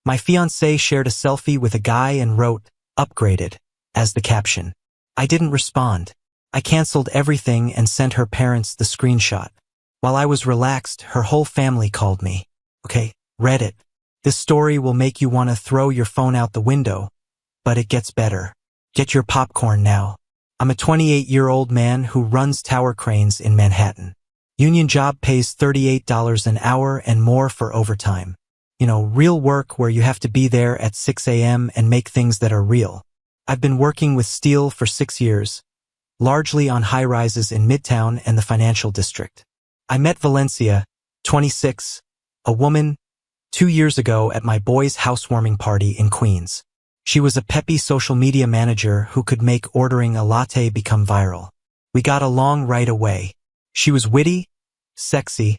My fiancé shared a selfie with a guy and wrote, "Upgraded," as the caption. I didn't respond. I canceled everything and sent her parents the screenshot. While I was relaxed, her whole family called me. Okay, read it. This story will make you want to throw your phone out the window, but it gets better. Get your popcorn now. I'm a 28-year-old man who runs tower cranes in Manhattan. Union job pays $38 an hour and more for overtime. Real work where you have to be there at 6 a.m. and make things that are real. I've been working with steel for 6 years, largely on high-rises in Midtown and the financial district. I met Valencia, 26, a woman, 2 years ago at my boy's housewarming party in Queens. She was a peppy social media manager who could make ordering a latte become viral. We got along right away. She was witty, sexy,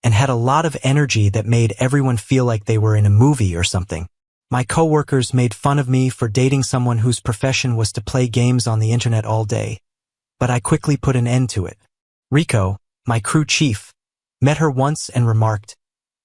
and had a lot of energy that made everyone feel like they were in a movie or something. My coworkers made fun of me for dating someone whose profession was to play games on the internet all day, but I quickly put an end to it. Rico, my crew chief, met her once and remarked,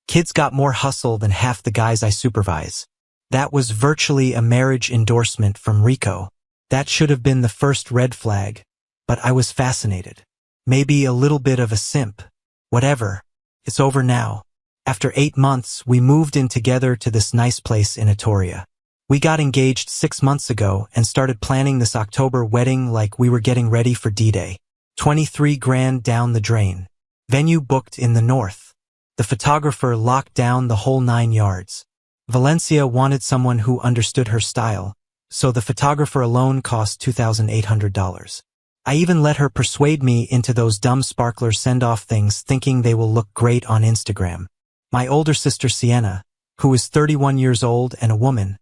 "Kids got more hustle than half the guys I supervise." That was virtually a marriage endorsement from Rico. That should have been the first red flag, but I was fascinated. Maybe a little bit of a simp. Whatever. It's over now. After 8 months, we moved in together to this nice place in Etoria. We got engaged 6 months ago and started planning this October wedding like we were getting ready for D-Day. 23 grand down the drain. Venue booked in the north. The photographer locked down the whole 9 yards. Valencia wanted someone who understood her style, so the photographer alone cost $2,800. I even let her persuade me into those dumb sparkler send-off things thinking they will look great on Instagram. My older sister Sienna, who is 31 years old and a woman,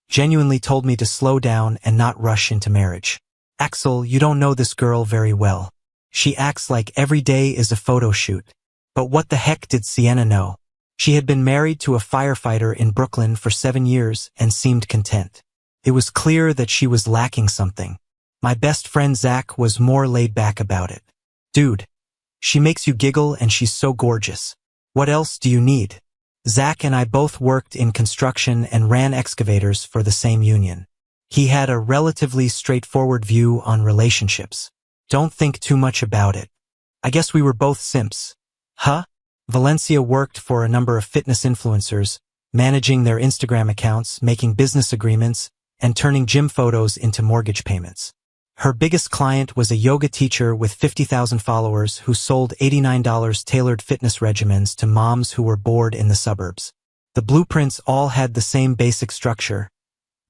genuinely told me to slow down and not rush into marriage. "Axel, you don't know this girl very well. She acts like every day is a photo shoot." But what the heck did Sienna know? She had been married to a firefighter in Brooklyn for 7 years and seemed content. It was clear that she was lacking something. My best friend Zach was more laid back about it. "Dude, she makes you giggle and she's so gorgeous. What else do you need?" Zach and I both worked in construction and ran excavators for the same union. He had a relatively straightforward view on relationships. Don't think too much about it. I guess we were both simps. Huh? Valencia worked for a number of fitness influencers, managing their Instagram accounts, making business agreements, and turning gym photos into mortgage payments. Her biggest client was a yoga teacher with 50,000 followers who sold $89 tailored fitness regimens to moms who were bored in the suburbs. The blueprints all had the same basic structure,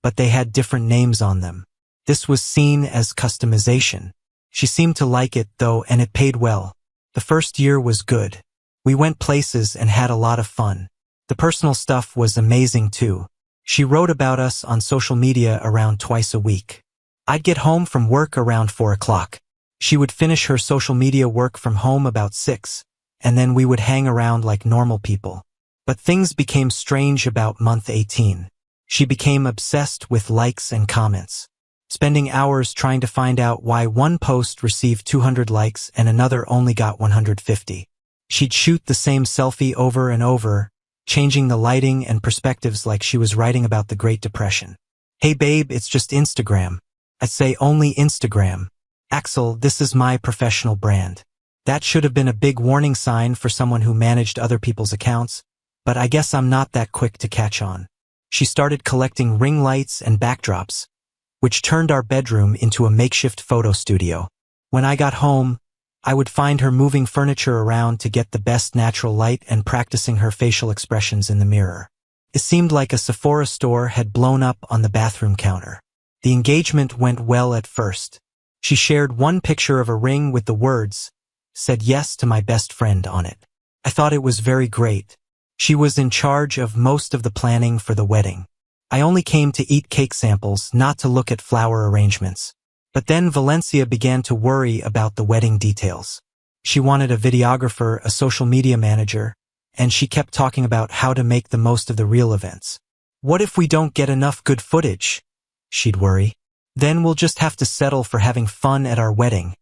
but they had different names on them. This was seen as customization. She seemed to like it, though, and it paid well. The first year was good. We went places and had a lot of fun. The personal stuff was amazing, too. She wrote about us on social media around twice a week. I'd get home from work around 4 o'clock. She would finish her social media work from home about 6, and then we would hang around like normal people. But things became strange about month 18. She became obsessed with likes and comments, spending hours trying to find out why one post received 200 likes and another only got 150. She'd shoot the same selfie over and over, changing the lighting and perspectives like she was writing about the Great Depression. "Hey babe, it's just Instagram." I'd say, "Only Instagram. Axel, this is my professional brand." That should have been a big warning sign for someone who managed other people's accounts, but I guess I'm not that quick to catch on. She started collecting ring lights and backdrops, which turned our bedroom into a makeshift photo studio. When I got home, I would find her moving furniture around to get the best natural light and practicing her facial expressions in the mirror. It seemed like a Sephora store had blown up on the bathroom counter. The engagement went well at first. She shared one picture of a ring with the words, "Said yes to my best friend" on it. I thought it was very great. She was in charge of most of the planning for the wedding. I only came to eat cake samples, not to look at flower arrangements. But then Valencia began to worry about the wedding details. She wanted a videographer, a social media manager, and she kept talking about how to make the most of the real events. "What if we don't get enough good footage?" she'd worry. "Then we'll just have to settle for having fun at our wedding,"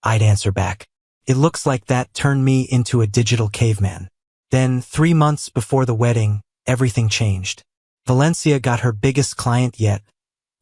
I'd answer back. It looks like that turned me into a digital caveman. Then, 3 months before the wedding, everything changed. Valencia got her biggest client yet,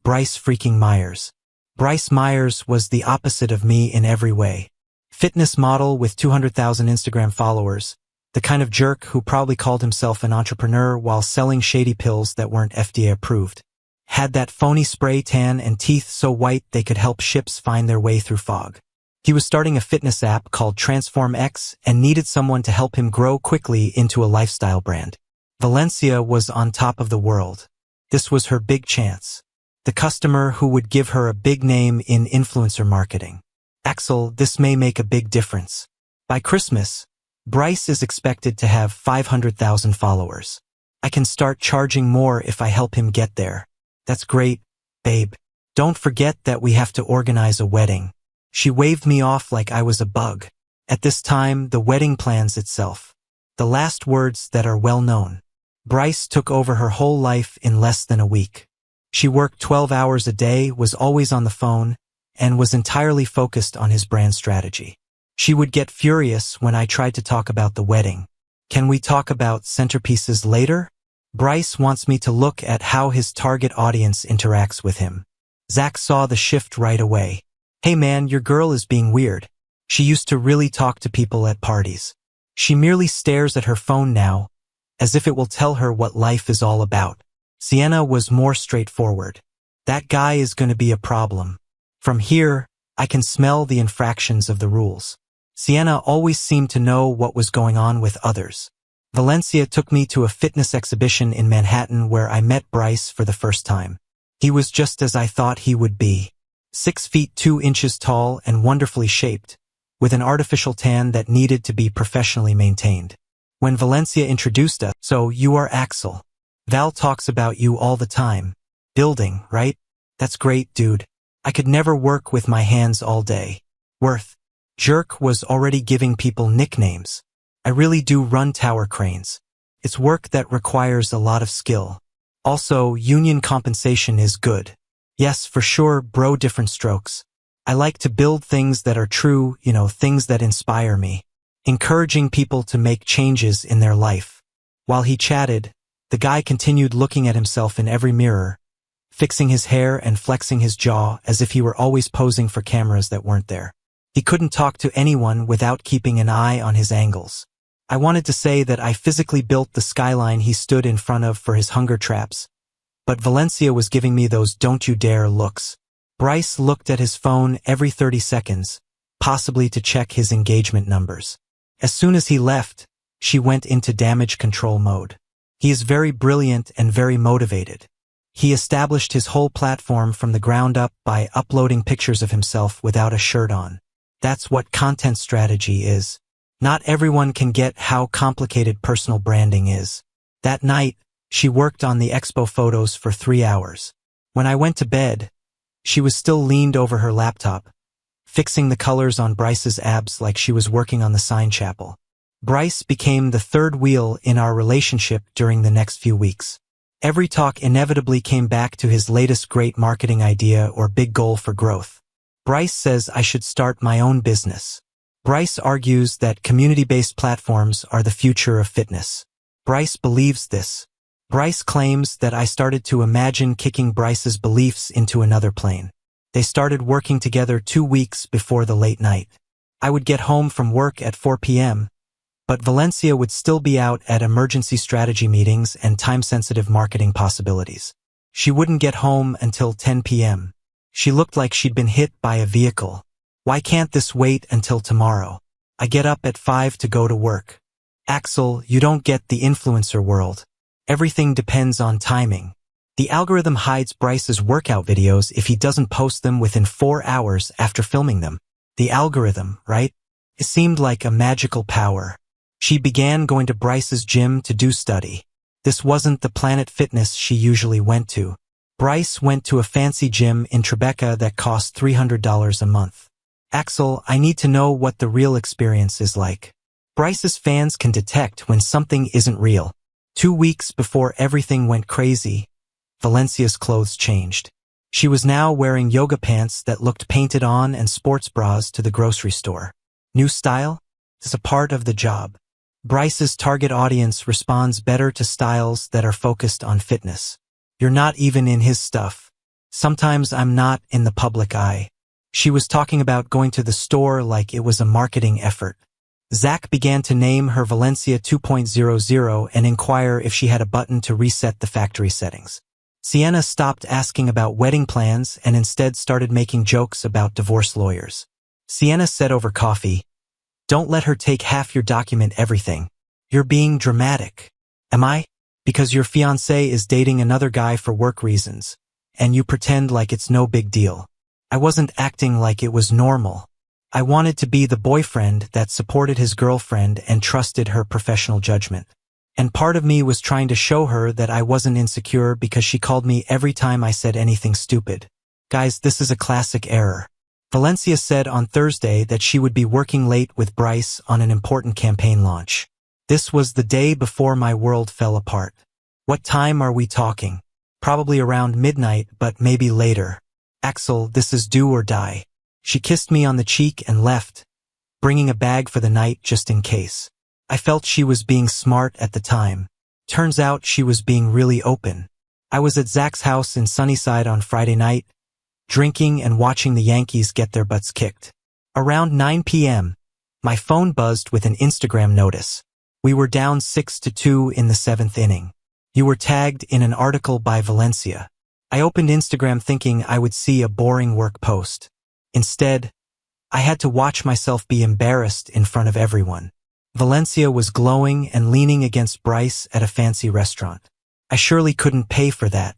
Bryce freaking Myers. Bryce Myers was the opposite of me in every way. Fitness model with 200,000 Instagram followers, the kind of jerk who probably called himself an entrepreneur while selling shady pills that weren't FDA approved. Had that phony spray tan and teeth so white they could help ships find their way through fog. He was starting a fitness app called Transform X and needed someone to help him grow quickly into a lifestyle brand. Valencia was on top of the world. This was her big chance. The customer who would give her a big name in influencer marketing. Axel, this may make a big difference. By Christmas, Bryce is expected to have 500,000 followers. I can start charging more if I help him get there. That's great, babe. Don't forget that we have to organize a wedding. She waved me off like I was a bug. At this time, the wedding plans itself. The last words that are well known. Bryce took over her whole life in less than a week. She worked 12 hours a day, was always on the phone, and was entirely focused on his brand strategy. She would get furious when I tried to talk about the wedding. Can we talk about centerpieces later? Bryce wants me to look at how his target audience interacts with him. Zach saw the shift right away. Hey man, your girl is being weird. She used to really talk to people at parties. She merely stares at her phone now, as if it will tell her what life is all about. Sienna was more straightforward. That guy is going to be a problem. From here, I can smell the infractions of the rules. Sienna always seemed to know what was going on with others. Valencia took me to a fitness exhibition in Manhattan where I met Bryce for the first time. He was just as I thought he would be. 6 feet 2 inches tall and wonderfully shaped, with an artificial tan that needed to be professionally maintained. When Valencia introduced us, so you are Axel. Val talks about you all the time. Building, right? That's great, dude. I could never work with my hands all day. Worth. Jerk was already giving people nicknames. I really do run tower cranes. It's work that requires a lot of skill. Also, union compensation is good. Yes, for sure, bro, different strokes. I like to build things that are true, things that inspire me. Encouraging people to make changes in their life. While he chatted, the guy continued looking at himself in every mirror, fixing his hair and flexing his jaw as if he were always posing for cameras that weren't there. He couldn't talk to anyone without keeping an eye on his angles. I wanted to say that I physically built the skyline he stood in front of for his hunger traps, but Valencia was giving me those don't you dare looks. Bryce looked at his phone every 30 seconds, possibly to check his engagement numbers. As soon as he left, she went into damage control mode. He is very brilliant and very motivated. He established his whole platform from the ground up by uploading pictures of himself without a shirt on. That's what content strategy is. Not everyone can get how complicated personal branding is. That night, she worked on the expo photos for 3 hours. When I went to bed, she was still leaned over her laptop, fixing the colors on Bryce's abs like she was working on the sign chapel. Bryce became the third wheel in our relationship during the next few weeks. Every talk inevitably came back to his latest great marketing idea or big goal for growth. Bryce says I should start my own business. Bryce argues that community-based platforms are the future of fitness. Bryce believes this. Bryce claims that I started to imagine kicking Bryce's beliefs into another plane. They started working together 2 weeks before the late night. I would get home from work at 4 p.m., but Valencia would still be out at emergency strategy meetings and time-sensitive marketing possibilities. She wouldn't get home until 10 p.m. She looked like she'd been hit by a vehicle. Why can't this wait until tomorrow? I get up at 5 to go to work. Axel, you don't get the influencer world. Everything depends on timing. The algorithm hides Bryce's workout videos if he doesn't post them within 4 hours after filming them. The algorithm, right? It seemed like a magical power. She began going to Bryce's gym to do study. This wasn't the Planet Fitness she usually went to. Bryce went to a fancy gym in Tribeca that cost $300 a month. Axel, I need to know what the real experience is like. Bryce's fans can detect when something isn't real. 2 weeks before everything went crazy, Valencia's clothes changed. She was now wearing yoga pants that looked painted on and sports bras to the grocery store. New style? It's a part of the job. Bryce's target audience responds better to styles that are focused on fitness. You're not even in his stuff. Sometimes I'm not in the public eye. She was talking about going to the store like it was a marketing effort. Zach began to name her Valencia 2.00 and inquire if she had a button to reset the factory settings. Sienna stopped asking about wedding plans and instead started making jokes about divorce lawyers. Sienna said over coffee, "Don't let her take half your document everything. You're being dramatic." "Am I? Because your fiancé is dating another guy for work reasons, and you pretend like it's no big deal." I wasn't acting like it was normal. I wanted to be the boyfriend that supported his girlfriend and trusted her professional judgment. And part of me was trying to show her that I wasn't insecure because she called me every time I said anything stupid. Guys, this is a classic error. Valencia said on Thursday that she would be working late with Bryce on an important campaign launch. This was the day before my world fell apart. What time are we talking? Probably around midnight, but maybe later. Axel, this is do or die. She kissed me on the cheek and left, bringing a bag for the night just in case. I felt she was being smart at the time. Turns out she was being really open. I was at Zach's house in Sunnyside on Friday night, drinking and watching the Yankees get their butts kicked. Around 9 p.m., my phone buzzed with an Instagram notice. We were down 6-2 in the 7th inning. You were tagged in an article by Valencia. I opened Instagram thinking I would see a boring work post. Instead, I had to watch myself be embarrassed in front of everyone. Valencia was glowing and leaning against Bryce at a fancy restaurant. I surely couldn't pay for that.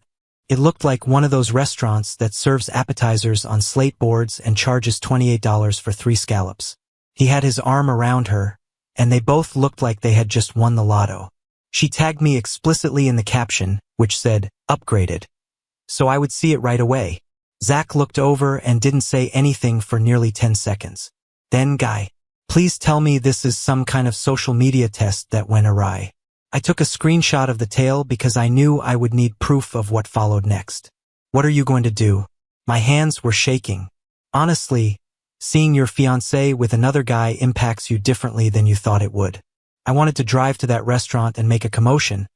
It looked like one of those restaurants that serves appetizers on slate boards and charges $28 for 3 scallops. He had his arm around her, and they both looked like they had just won the lotto. She tagged me explicitly in the caption, which said, "Upgraded," so I would see it right away. Zach looked over and didn't say anything for nearly 10 seconds. Then, "Guy, please tell me this is some kind of social media test that went awry." I took a screenshot of the tale because I knew I would need proof of what followed next. "What are you going to do?" My hands were shaking. "Honestly, seeing your fiancé with another guy impacts you differently than you thought it would." I wanted to drive to that restaurant and make a commotion,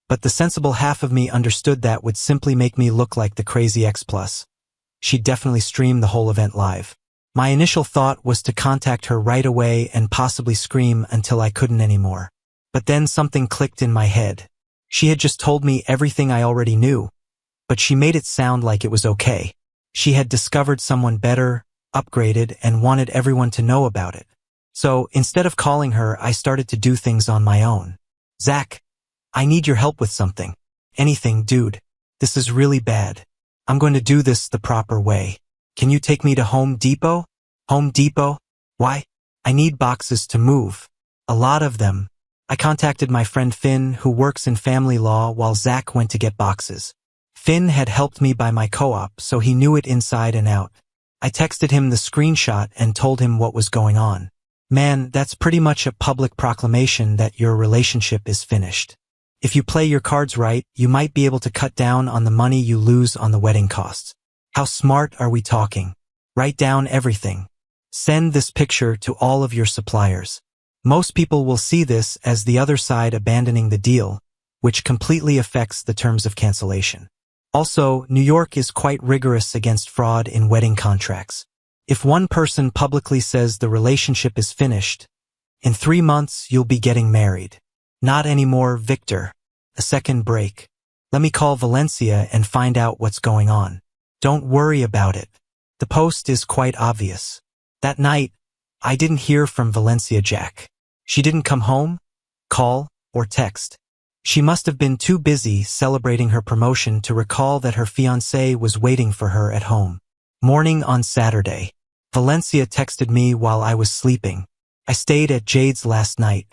but the sensible half of me understood that would simply make me look like the crazy X+. She'd definitely stream the whole event live. My initial thought was to contact her right away and possibly scream until I couldn't anymore. But then something clicked in my head. She had just told me everything I already knew, but she made it sound like it was okay. She had discovered someone better, upgraded, and wanted everyone to know about it. So, instead of calling her, I started to do things on my own. "Zach, I need your help with something." "Anything, dude. This is really bad. I'm going to do this the proper way. Can you take me to Home Depot?" "Home Depot? Why?" "I need boxes to move. A lot of them." I contacted my friend Finn, who works in family law, while Zach went to get boxes. Finn had helped me buy my co-op, so he knew it inside and out. I texted him the screenshot and told him what was going on. "Man, that's pretty much a public proclamation that your relationship is finished. If you play your cards right, you might be able to cut down on the money you lose on the wedding costs." "How smart are we talking?" "Write down everything. Send this picture to all of your suppliers. Most people will see this as the other side abandoning the deal, which completely affects the terms of cancellation. Also, New York is quite rigorous against fraud in wedding contracts. If one person publicly says the relationship is finished, in 3 months you'll be getting married. Not anymore, Victor. A second break. Let me call Valencia and find out what's going on. Don't worry about it. The post is quite obvious. That night, I didn't hear from Valencia Jack. She didn't come home, call, or text. She must have been too busy celebrating her promotion to recall that her fiancé was waiting for her at home. Morning on Saturday. Valencia texted me while I was sleeping. "I stayed at Jade's last night.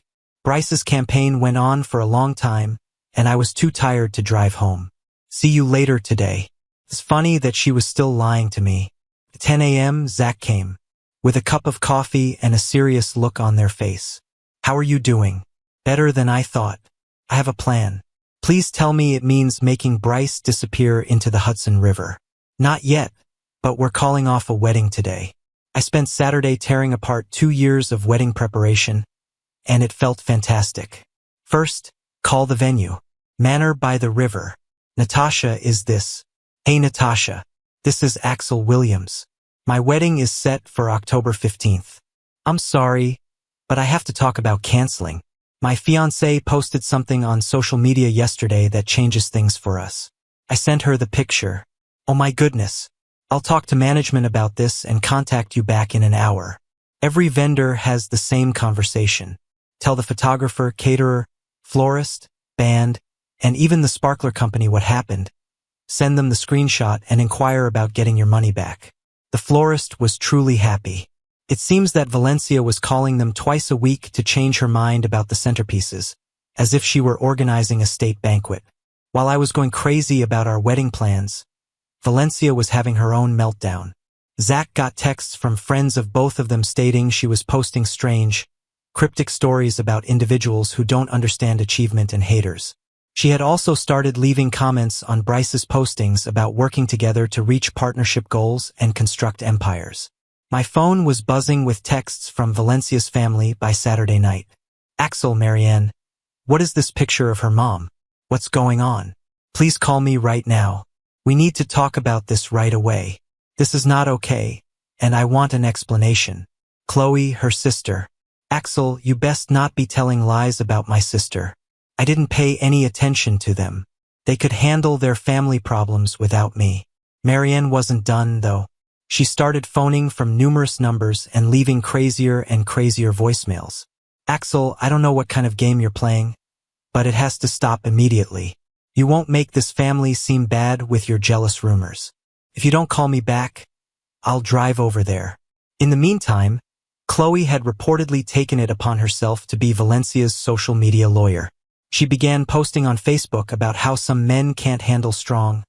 Bryce's campaign went on for a long time, and I was too tired to drive home. See you later today." It's funny that she was still lying to me. At 10 a.m., Zach came, with a cup of coffee and a serious look on their face. "How are you doing?" "Better than I thought. I have a plan. Please tell me it means making Bryce disappear into the Hudson River." "Not yet, but we're calling off a wedding today. I spent Saturday tearing apart 2 years of wedding preparation, and it felt fantastic. First, call the venue. Manor by the River. Natasha, is this? Hey Natasha, this is Axel Williams. My wedding is set for October 15th. I'm sorry, but I have to talk about canceling. My fiancé posted something on social media yesterday that changes things for us. I sent her the picture. Oh my goodness. I'll talk to management about this and contact you back in an hour. Every vendor has the same conversation. Tell the photographer, caterer, florist, band, and even the sparkler company what happened. Send them the screenshot and inquire about getting your money back. The florist was truly happy. It seems that Valencia was calling them twice a week to change her mind about the centerpieces, as if she were organizing a state banquet. While I was going crazy about our wedding plans, Valencia was having her own meltdown. Zach got texts from friends of both of them stating she was posting strange, cryptic stories about individuals who don't understand achievement and haters. She had also started leaving comments on Bryce's postings about working together to reach partnership goals and construct empires. My phone was buzzing with texts from Valencia's family by Saturday night. Axel, Marianne, what is this picture of her mom? What's going on? Please call me right now. We need to talk about this right away. This is not okay, and I want an explanation. Chloe, her sister. Axel, you best not be telling lies about my sister. I didn't pay any attention to them. They could handle their family problems without me. Marianne wasn't done, though. She started phoning from numerous numbers and leaving crazier and crazier voicemails. Axel, I don't know what kind of game you're playing, but it has to stop immediately. You won't make this family seem bad with your jealous rumors. If you don't call me back, I'll drive over there. In the meantime, Chloe had reportedly taken it upon herself to be Valencia's social media lawyer. She began posting on Facebook about how some men can't handle strong,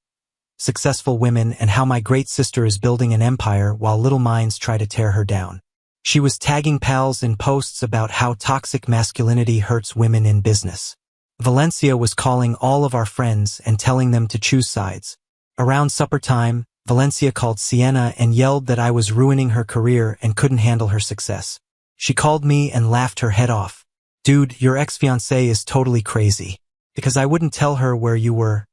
successful women and how my great sister is building an empire while little minds try to tear her down. She was tagging pals in posts about how toxic masculinity hurts women in business. Valencia was calling all of our friends and telling them to choose sides. Around supper time, Valencia called Sienna and yelled that I was ruining her career and couldn't handle her success. She called me and laughed her head off. Dude, your ex-fiancé is totally crazy. Because I wouldn't tell her where you were.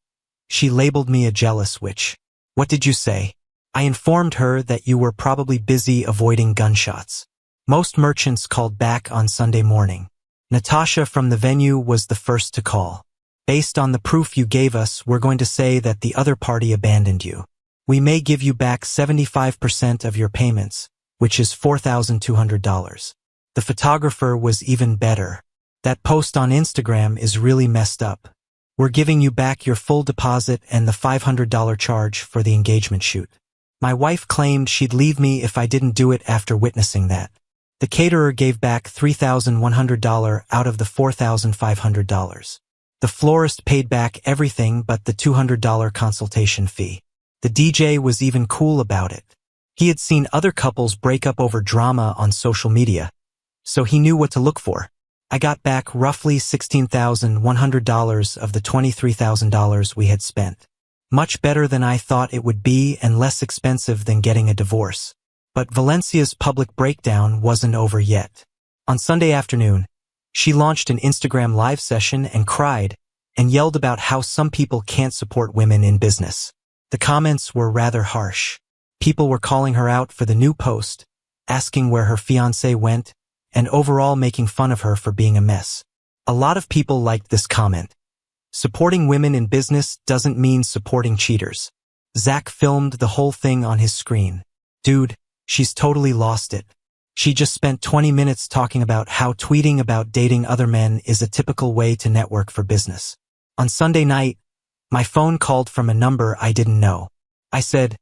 She labeled me a jealous witch. What did you say? I informed her that you were probably busy avoiding gunshots. Most merchants called back on Sunday morning. Natasha from the venue was the first to call. Based on the proof you gave us, we're going to say that the other party abandoned you. We may give you back 75% of your payments, which is $4,200. The photographer was even better. That post on Instagram is really messed up. We're giving you back your full deposit and the $500 charge for the engagement shoot. My wife claimed she'd leave me if I didn't do it after witnessing that. The caterer gave back $3,100 out of the $4,500. The florist paid back everything but the $200 consultation fee. The DJ was even cool about it. He had seen other couples break up over drama on social media, so he knew what to look for. I got back roughly $16,100 of the $23,000 we had spent. Much better than I thought it would be and less expensive than getting a divorce. But Valencia's public breakdown wasn't over yet. On Sunday afternoon, she launched an Instagram live session and cried and yelled about how some people can't support women in business. The comments were rather harsh. People were calling her out for the new post, asking where her fiancé went, and overall making fun of her for being a mess. A lot of people liked this comment. Supporting women in business doesn't mean supporting cheaters. Zach filmed the whole thing on his screen. Dude, she's totally lost it. She just spent 20 minutes talking about how tweeting about dating other men is a typical way to network for business. On Sunday night, my phone called from a number I didn't know. I said,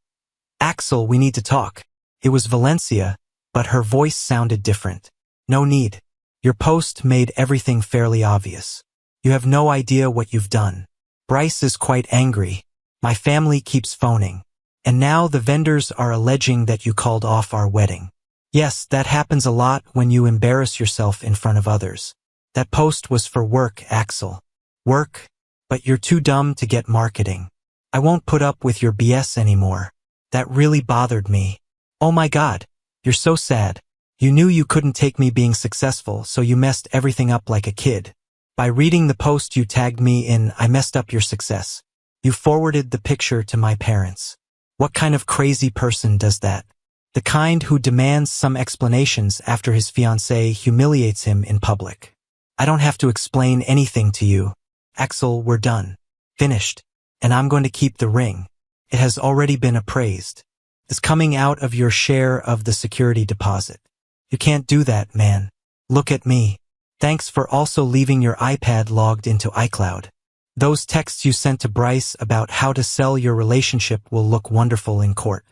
Axel, we need to talk. It was Valencia, but her voice sounded different. No need. Your post made everything fairly obvious. You have no idea what you've done. Bryce is quite angry. My family keeps phoning. And now the vendors are alleging that you called off our wedding. Yes, that happens a lot when you embarrass yourself in front of others. That post was for work, Axel. Work, but you're too dumb to get marketing. I won't put up with your BS anymore. That really bothered me. Oh my God, you're so sad. You knew you couldn't take me being successful, so you messed everything up like a kid. By reading the post you tagged me in, I messed up your success. You forwarded the picture to my parents. What kind of crazy person does that? The kind who demands some explanations after his fiancée humiliates him in public. I don't have to explain anything to you. Axel, we're done. Finished. And I'm going to keep the ring. It has already been appraised. It's coming out of your share of the security deposit. You can't do that, man. Look at me. Thanks for also leaving your iPad logged into iCloud. Those texts you sent to Bryce about how to sell your relationship will look wonderful in court.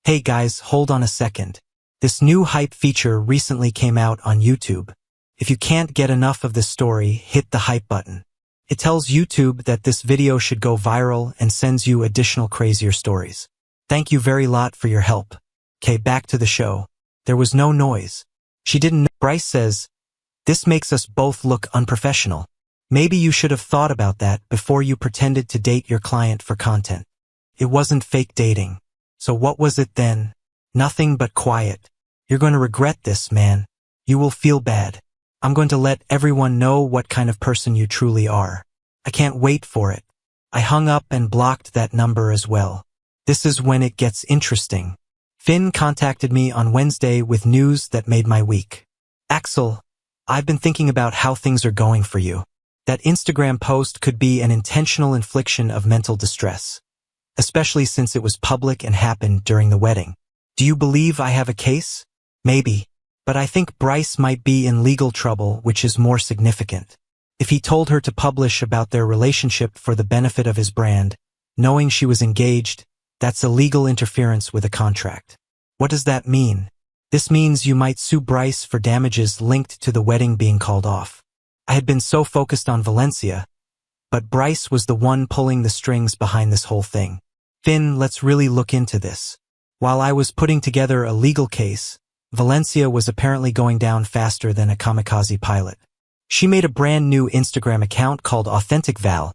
Hey guys, hold on a second. This new hype feature recently came out on YouTube. If you can't get enough of this story, hit the hype button. It tells YouTube that this video should go viral and sends you additional crazier stories. Thank you very lot for your help. Okay, back to the show. There was no noise. She didn't know. Bryce says, "This makes us both look unprofessional. Maybe you should have thought about that before you pretended to date your client for content. It wasn't fake dating. So what was it then? Nothing but quiet. You're going to regret this, man. You will feel bad. I'm going to let everyone know what kind of person you truly are. I can't wait for it." I hung up and blocked that number as well. This is when it gets interesting. Finn contacted me on Wednesday with news that made my week. "Axel, I've been thinking about how things are going for you. That Instagram post could be an intentional infliction of mental distress, especially since it was public and happened during the wedding. Do you believe I have a case? Maybe. But I think Bryce might be in legal trouble, which is more significant. If he told her to publish about their relationship for the benefit of his brand, knowing she was engaged, that's illegal interference with a contract. What does that mean? This means you might sue Bryce for damages linked to the wedding being called off. I had been so focused on Valencia, but Bryce was the one pulling the strings behind this whole thing. Finn, let's really look into this. While I was putting together a legal case, Valencia was apparently going down faster than a kamikaze pilot. She made a brand new Instagram account called Authentic Val,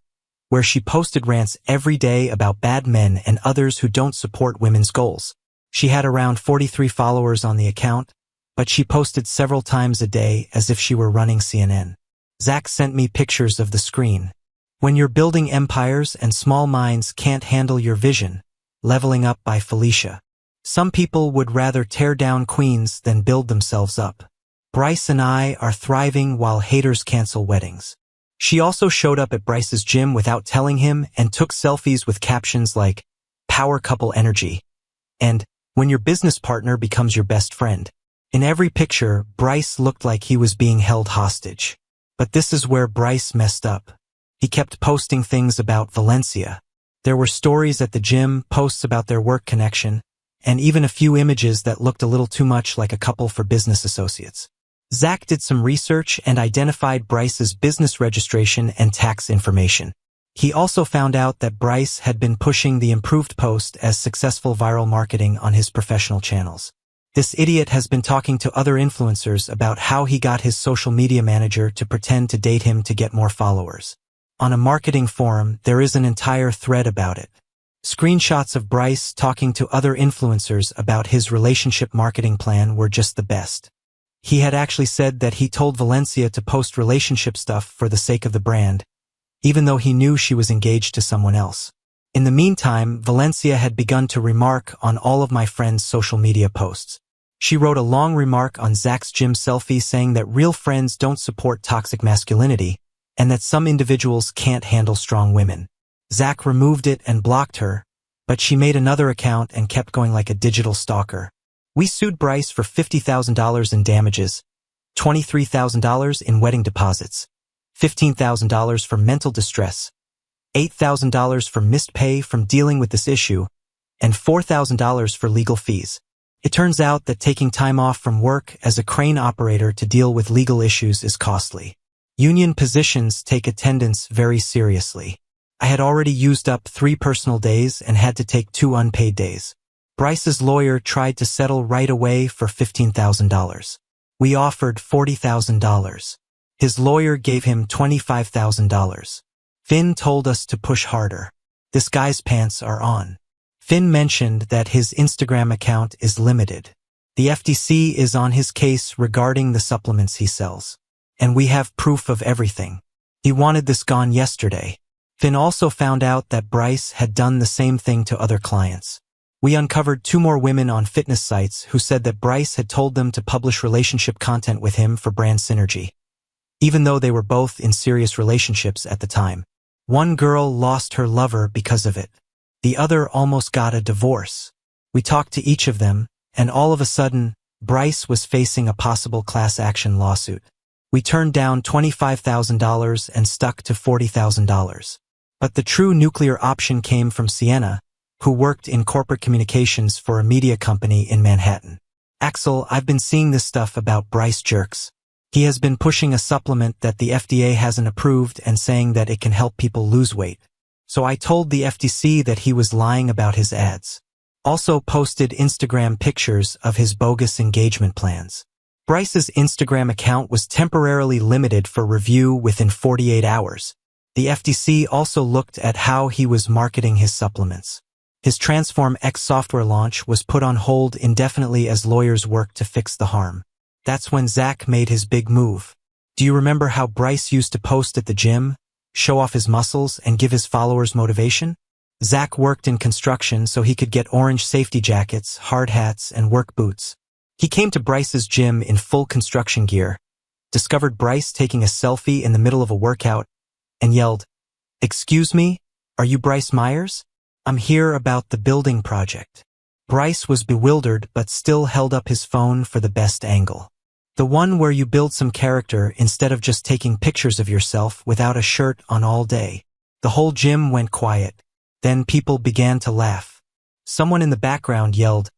where she posted rants every day about bad men and others who don't support women's goals. She had around 43 followers on the account, but she posted several times a day as if she were running CNN. Zach sent me pictures of the screen. When you're building empires and small minds can't handle your vision, Leveling Up by Felicia. Some people would rather tear down queens than build themselves up. Bryce and I are thriving while haters cancel weddings. She also showed up at Bryce's gym without telling him and took selfies with captions like, "Power couple energy," and "When your business partner becomes your best friend." In every picture, Bryce looked like he was being held hostage. But this is where Bryce messed up. He kept posting things about Valencia. There were stories at the gym, posts about their work connection, and even a few images that looked a little too much like a couple for business associates. Zach did some research and identified Bryce's business registration and tax information. He also found out that Bryce had been pushing the improved post as successful viral marketing on his professional channels. This idiot has been talking to other influencers about how he got his social media manager to pretend to date him to get more followers. On a marketing forum, there is an entire thread about it. Screenshots of Bryce talking to other influencers about his relationship marketing plan were just the best. He had actually said that he told Valencia to post relationship stuff for the sake of the brand, even though he knew she was engaged to someone else. In the meantime, Valencia had begun to remark on all of my friends' social media posts. She wrote a long remark on Zach's gym selfie saying that real friends don't support toxic masculinity, and that some individuals can't handle strong women. Zach removed it and blocked her, but she made another account and kept going like a digital stalker. We sued Bryce for $50,000 in damages, $23,000 in wedding deposits, $15,000 for mental distress, $8,000 for missed pay from dealing with this issue, and $4,000 for legal fees. It turns out that taking time off from work as a crane operator to deal with legal issues is costly. Union positions take attendance very seriously. I had already used up 3 personal days and had to take 2 unpaid days. Bryce's lawyer tried to settle right away for $15,000. We offered $40,000. His lawyer gave him $25,000. Finn told us to push harder. This guy's pants are on. Finn mentioned that his Instagram account is limited. The FTC is on his case regarding the supplements he sells. And we have proof of everything. He wanted this gone yesterday. Finn also found out that Bryce had done the same thing to other clients. We uncovered 2 more women on fitness sites who said that Bryce had told them to publish relationship content with him for brand synergy, even though they were both in serious relationships at the time. One girl lost her lover because of it. The other almost got a divorce. We talked to each of them, and all of a sudden, Bryce was facing a possible class action lawsuit. We turned down $25,000 and stuck to $40,000. But the true nuclear option came from Sienna, who worked in corporate communications for a media company in Manhattan. Axel, I've been seeing this stuff about Bryce Jerks. He has been pushing a supplement that the FDA hasn't approved and saying that it can help people lose weight. So I told the FTC that he was lying about his ads. Also posted Instagram pictures of his bogus engagement plans. Bryce's Instagram account was temporarily limited for review within 48 hours. The FTC also looked at how he was marketing his supplements. His Transform X software launch was put on hold indefinitely as lawyers worked to fix the harm. That's when Zach made his big move. Do you remember how Bryce used to post at the gym, show off his muscles, and give his followers motivation? Zach worked in construction so he could get orange safety jackets, hard hats, and work boots. He came to Bryce's gym in full construction gear, discovered Bryce taking a selfie in the middle of a workout, and yelled, "Excuse me, are you Bryce Myers? I'm here about the building project." Bryce was bewildered but still held up his phone for the best angle. The one where you build some character instead of just taking pictures of yourself without a shirt on all day. The whole gym went quiet. Then people began to laugh. Someone in the background yelled,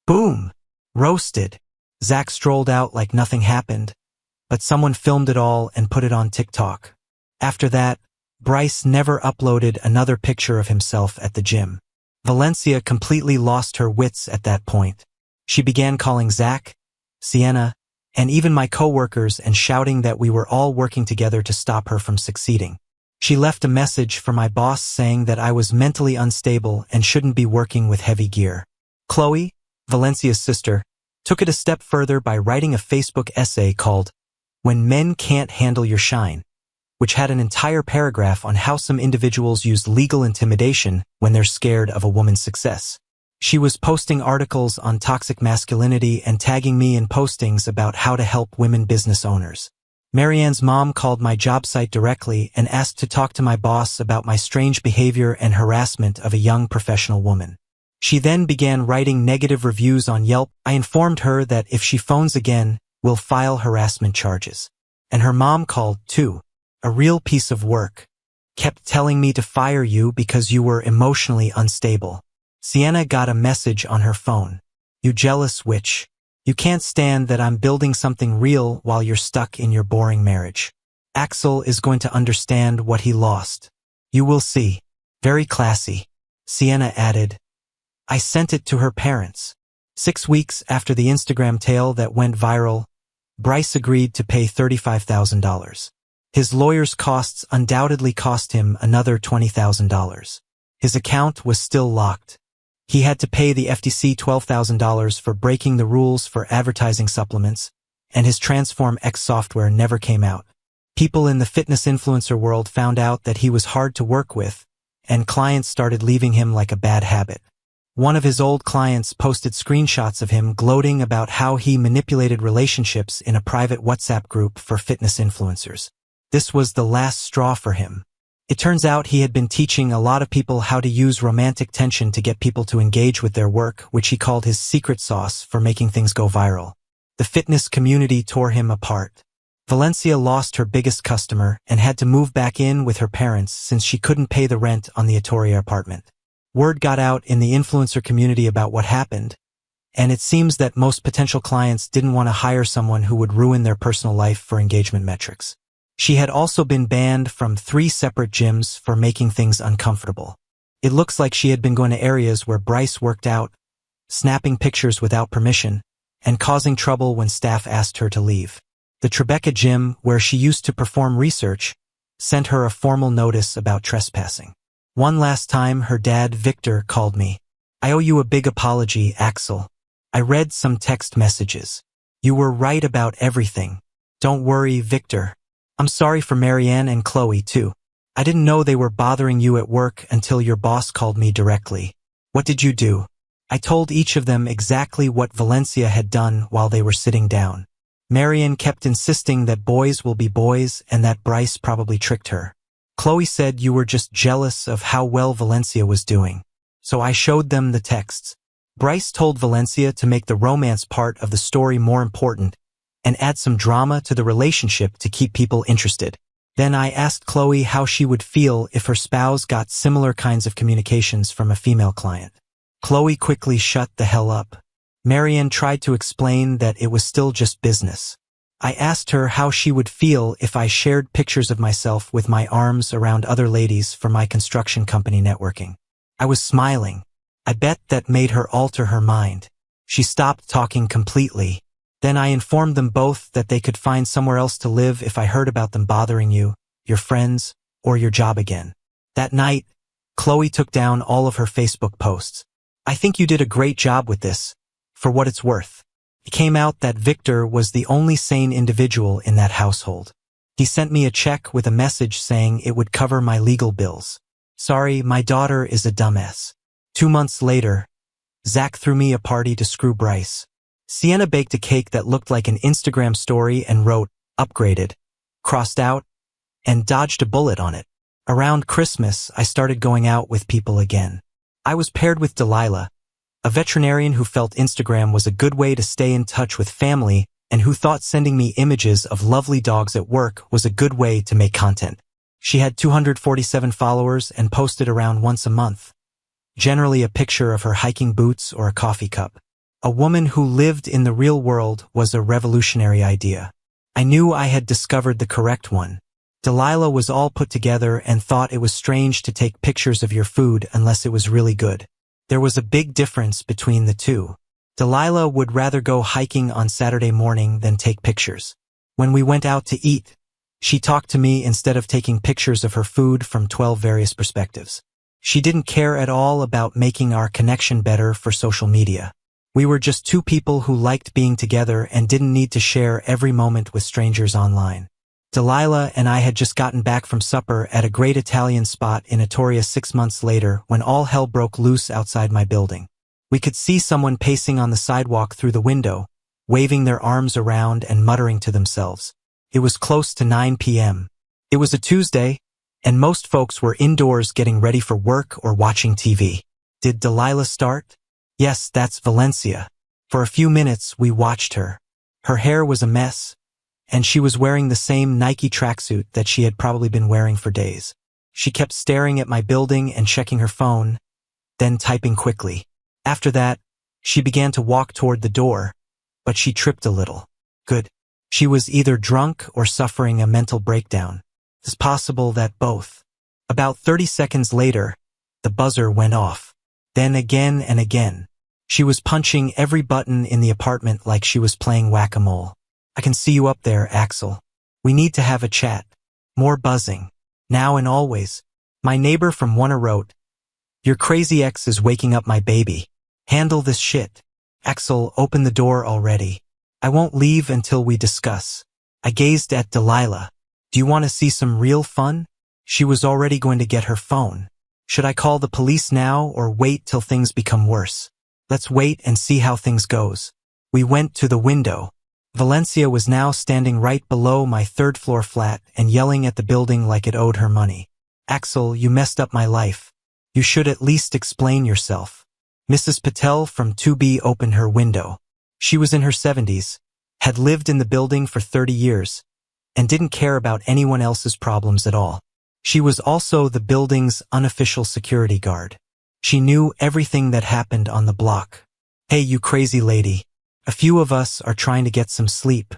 "Boom! Roasted." Zach strolled out like nothing happened, but someone filmed it all and put it on TikTok. After that, Bryce never uploaded another picture of himself at the gym. Valencia completely lost her wits at that point. She began calling Zach, Sienna, and even my coworkers and shouting that we were all working together to stop her from succeeding. She left a message for my boss saying that I was mentally unstable and shouldn't be working with heavy gear. Chloe, Valencia's sister, took it a step further by writing a Facebook essay called "When Men Can't Handle Your Shine," which had an entire paragraph on how some individuals use legal intimidation when they're scared of a woman's success. She was posting articles on toxic masculinity and tagging me in postings about how to help women business owners. Marianne's mom called my job site directly and asked to talk to my boss about my strange behavior and harassment of a young professional woman. She then began writing negative reviews on Yelp. I informed her that if she phones again, we'll file harassment charges. And her mom called, too. A real piece of work. Kept telling me to fire you because you were emotionally unstable. Sienna got a message on her phone. "You jealous witch. You can't stand that I'm building something real while you're stuck in your boring marriage. Axel is going to understand what he lost. You will see." Very classy. Sienna added, "I sent it to her parents." 6 weeks after the Instagram tale that went viral, Bryce agreed to pay $35,000. His lawyer's costs undoubtedly cost him another $20,000. His account was still locked. He had to pay the FTC $12,000 for breaking the rules for advertising supplements, and his Transform X software never came out. People in the fitness influencer world found out that he was hard to work with, and clients started leaving him like a bad habit. One of his old clients posted screenshots of him gloating about how he manipulated relationships in a private WhatsApp group for fitness influencers. This was the last straw for him. It turns out he had been teaching a lot of people how to use romantic tension to get people to engage with their work, which he called his secret sauce for making things go viral. The fitness community tore him apart. Valencia lost her biggest customer and had to move back in with her parents since she couldn't pay the rent on the Atoria apartment. Word got out in the influencer community about what happened, and it seems that most potential clients didn't want to hire someone who would ruin their personal life for engagement metrics. She had also been banned from 3 separate gyms for making things uncomfortable. It looks like she had been going to areas where Bryce worked out, snapping pictures without permission, and causing trouble when staff asked her to leave. The Tribeca gym, where she used to perform research, sent her a formal notice about trespassing. One last time, her dad, Victor, called me. "I owe you a big apology, Axel. I read some text messages. You were right about everything. Don't worry, Victor. I'm sorry for Marianne and Chloe, too. I didn't know they were bothering you at work until your boss called me directly. What did you do? I told each of them exactly what Valencia had done while they were sitting down. Marianne kept insisting that boys will be boys and that Bryce probably tricked her. Chloe said you were just jealous of how well Valencia was doing. So I showed them the texts. Bryce told Valencia to make the romance part of the story more important and add some drama to the relationship to keep people interested. Then I asked Chloe how she would feel if her spouse got similar kinds of communications from a female client. Chloe quickly shut the hell up. Marianne tried to explain that it was still just business. I asked her how she would feel if I shared pictures of myself with my arms around other ladies for my construction company networking. I was smiling. I bet that made her alter her mind. She stopped talking completely. Then I informed them both that they could find somewhere else to live if I heard about them bothering you, your friends, or your job again. That night, Chloe took down all of her Facebook posts. I think you did a great job with this, for what it's worth. It came out that Victor was the only sane individual in that household. He sent me a check with a message saying it would cover my legal bills. Sorry, my daughter is a dumbass. 2 months later, Zach threw me a party to screw Bryce. Sienna baked a cake that looked like an Instagram story and wrote, upgraded, crossed out, and dodged a bullet on it. Around Christmas, I started going out with people again. I was paired with Delilah, a veterinarian who felt Instagram was a good way to stay in touch with family and who thought sending me images of lovely dogs at work was a good way to make content. She had 247 followers and posted around once a month, generally a picture of her hiking boots or a coffee cup. A woman who lived in the real world was a revolutionary idea. I knew I had discovered the correct one. Delilah was all put together and thought it was strange to take pictures of your food unless it was really good. There was a big difference between the two. Delilah would rather go hiking on Saturday morning than take pictures. When we went out to eat, she talked to me instead of taking pictures of her food from 12 various perspectives. She didn't care at all about making our connection better for social media. We were just two people who liked being together and didn't need to share every moment with strangers online. Delilah and I had just gotten back from supper at a great Italian spot in Etoria 6 months later when all hell broke loose outside my building. We could see someone pacing on the sidewalk through the window, waving their arms around and muttering to themselves. It was close to 9 p.m. It was a Tuesday, and most folks were indoors getting ready for work or watching TV. Did Delilah start? Yes, that's Valencia. For a few minutes, we watched her. Her hair was a mess, and she was wearing the same Nike tracksuit that she had probably been wearing for days. She kept staring at my building and checking her phone, then typing quickly. After that, she began to walk toward the door, but she tripped a little. Good. She was either drunk or suffering a mental breakdown. It's possible that both. About 30 seconds later, the buzzer went off. Then again and again. She was punching every button in the apartment like she was playing whack-a-mole. I can see you up there, Axel. We need to have a chat. More buzzing. Now and always. My neighbor from Warner wrote, your crazy ex is waking up my baby. Handle this shit. Axel, open the door already. I won't leave until we discuss. I gazed at Delilah. Do you want to see some real fun? She was already going to get her phone. Should I call the police now or wait till things become worse? Let's wait and see how things goes. We went to the window. Valencia was now standing right below my third-floor flat and yelling at the building like it owed her money. Axel, you messed up my life. You should at least explain yourself. Mrs. Patel from 2B opened her window. She was in her 70s, had lived in the building for 30 years, and didn't care about anyone else's problems at all. She was also the building's unofficial security guard. She knew everything that happened on the block. Hey, you crazy lady. A few of us are trying to get some sleep.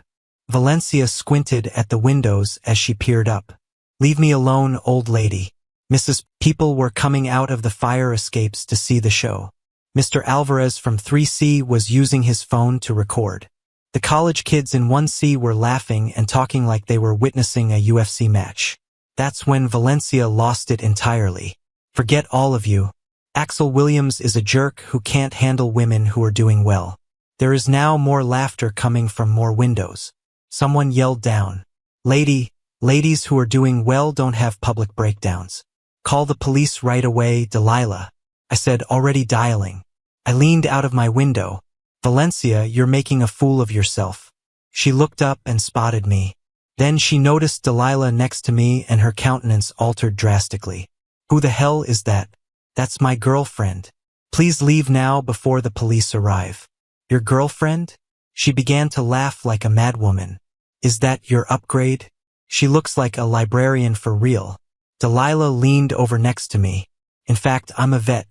Valencia squinted at the windows as she peered up. Leave me alone, old lady. Mrs. People were coming out of the fire escapes to see the show. Mr. Alvarez from 3C was using his phone to record. The college kids in 1C were laughing and talking like they were witnessing a UFC match. That's when Valencia lost it entirely. Forget all of you. Axel Williams is a jerk who can't handle women who are doing well. There is now more laughter coming from more windows. Someone yelled down, Ladies who are doing well don't have public breakdowns. Call the police right away, Delilah. I said, already dialing. I leaned out of my window. Valencia, you're making a fool of yourself. She looked up and spotted me. Then she noticed Delilah next to me and her countenance altered drastically. Who the hell is that? That's my girlfriend. Please leave now before the police arrive. Your girlfriend? She began to laugh like a madwoman. Is that your upgrade? She looks like a librarian for real. Delilah leaned over next to me. In fact, I'm a vet,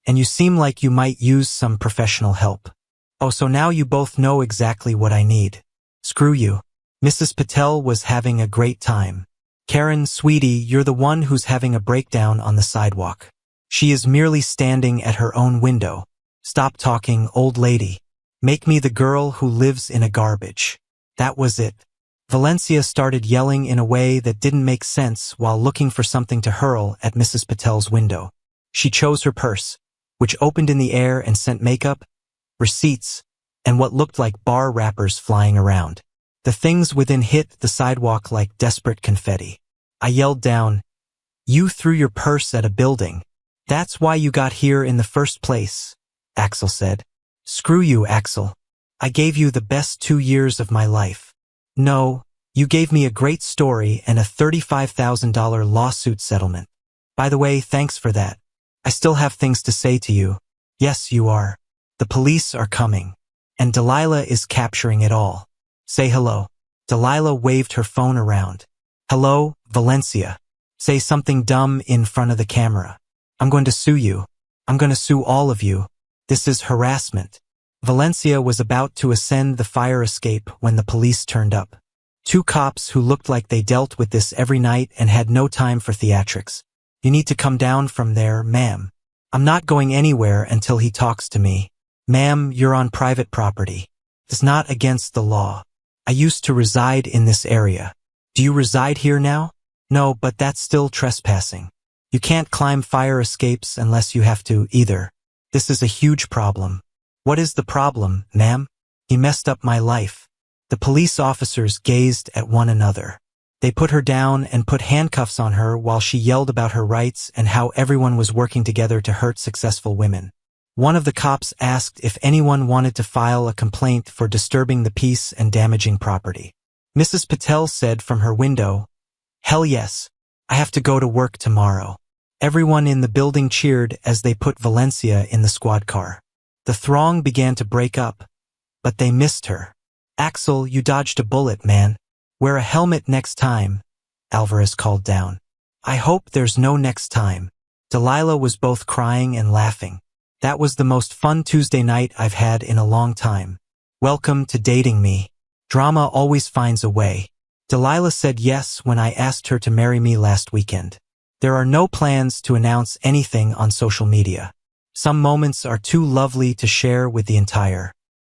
and you seem like you might use some professional help. Oh, so now you both know exactly what I need. Screw you. Mrs. Patel was having a great time. Karen, sweetie, you're the one who's having a breakdown on the sidewalk. She is merely standing at her own window. Stop talking, old lady. Make me the girl who lives in a garbage. That was it. Valencia started yelling in a way that didn't make sense while looking for something to hurl at Mrs. Patel's window. She chose her purse, which opened in the air and sent makeup, receipts, and what looked like bar wrappers flying around. The things within hit the sidewalk like desperate confetti. I yelled down, You threw your purse at a building. That's why you got here in the first place, Axel said. Screw you, Axel. I gave you the best 2 years of my life. No, you gave me a great story and a $35,000 lawsuit settlement. By the way, thanks for that. I still have things to say to you. Yes, you are. The police are coming. And Delilah is capturing it all. Say hello. Delilah waved her phone around. Hello, Valencia. Say something dumb in front of the camera. I'm going to sue you. I'm going to sue all of you. This is harassment. Valencia was about to ascend the fire escape when the police turned up. 2 cops who looked like they dealt with this every night and had no time for theatrics. You need to come down from there, ma'am. I'm not going anywhere until he talks to me. Ma'am, you're on private property. It's not against the law. I used to reside in this area. Do you reside here now? No, but that's still trespassing. You can't climb fire escapes unless you have to either. This is a huge problem. What is the problem, ma'am? He messed up my life. The police officers gazed at one another. They put her down and put handcuffs on her while she yelled about her rights and how everyone was working together to hurt successful women. One of the cops asked if anyone wanted to file a complaint for disturbing the peace and damaging property. Mrs. Patel said from her window, Hell yes, I have to go to work tomorrow. Everyone in the building cheered as they put Valencia in the squad car. The throng began to break up, but they missed her. Axel, you dodged a bullet, man. Wear a helmet next time, Alvarez called down. I hope there's no next time. Delilah was both crying and laughing. That was the most fun Tuesday night I've had in a long time. Welcome to dating me. Drama always finds a way. Delilah said yes when I asked her to marry me last weekend. There are no plans to announce anything on social media. Some moments are too lovely to share with the entire